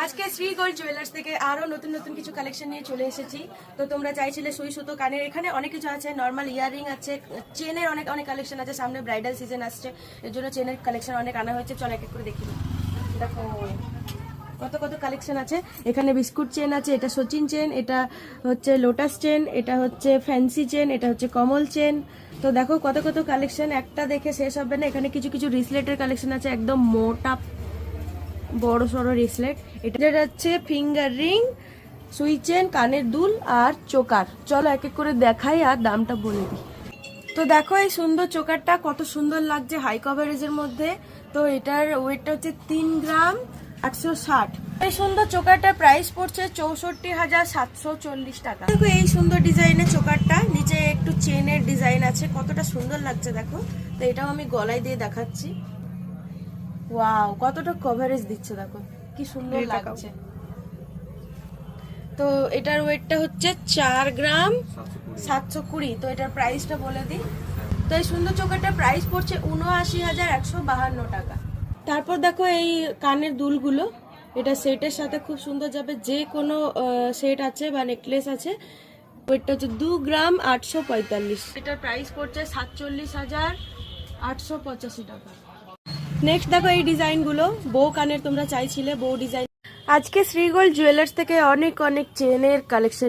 আজকে Shri gold jewellers থেকে আরো নতুন নতুন কিছু কালেকশন নিয়ে চলে এসেছি। তো তোমরা চাইছিলে সুই সুতো কানের, এখানে অনেক কিছু আছে, নর্মাল ইয়াররিং আছে, চেনের অনেক অনেক কালেকশন আছে। সামনে ব্রাইডাল সিজন আসছে, এর জন্য চেনের কালেকশন অনেক আনা হয়েছে। চল এক এক করে দেখি। দেখো কত কত কালেকশন আছে এখানে। বিস্কুট চেন আছে, এটা সচিন চেন, এটা হচ্ছে লোটাস চেন, এটা হচ্ছে ফ্যান্সি চেন, এটা হচ্ছে কমল চেন। তো দেখো কত কত কালেকশন, একটা দেখে শেষ হবে না। এখানে কিছু কিছু রিসলেটের কালেকশন আছে, একদম মোটা বড় সড়ো রিসলেট। এটা হচ্ছে ফিঙ্গার রিং, সুই চেন, কানের দুল আর চোকার। চলো এক এক করে দেখাই আর দামটা বলে দিই। তো দেখো এই সুন্দর চোকারটা কত সুন্দর লাগছে, হাই কভারেজের মধ্যে। তো এটার ওয়েটটা হচ্ছে 3 গ্রাম 860। এই সুন্দর চোকারটার প্রাইস পড়ছে 64,740 টাকা। দেখো এই সুন্দর ডিজাইনের চোকারটা, নিচে একটু চেনের ডিজাইন আছে, কতটা সুন্দর লাগছে দেখো। তো এটাও আমি গলায় দিয়ে দেখাচ্ছি। ওয়াও, কতটা কভারেজ দিচ্ছে দেখো, কি সুন্দর লাগছে। তো এটার ওয়েটটা হচ্ছে 4 গ্রাম 720। তো এটার প্রাইসটা বলে দিই। তো এই সুন্দর চোকারটার প্রাইস পড়ছে 79,152 টাকা। তারপর দেখো এই কানের দুলগুলো, এটা সেটের সাথে খুব সুন্দর যাবে, যে কোনো সেট আছে বা নেকলেস আছে। ওয়েটটা হচ্ছে 2 গ্রাম 845। এটার প্রাইস পড়ছে 47,885 টাকা। নেক্সট দেখো এই ডিজাইনগুলো, বউ কানের তোমরা চাইছিলে, বউ ডিজাইন। আজকে শ্রী গোল্ড জুয়েলার্স থেকে অনেক অনেক চেনের কালেকশন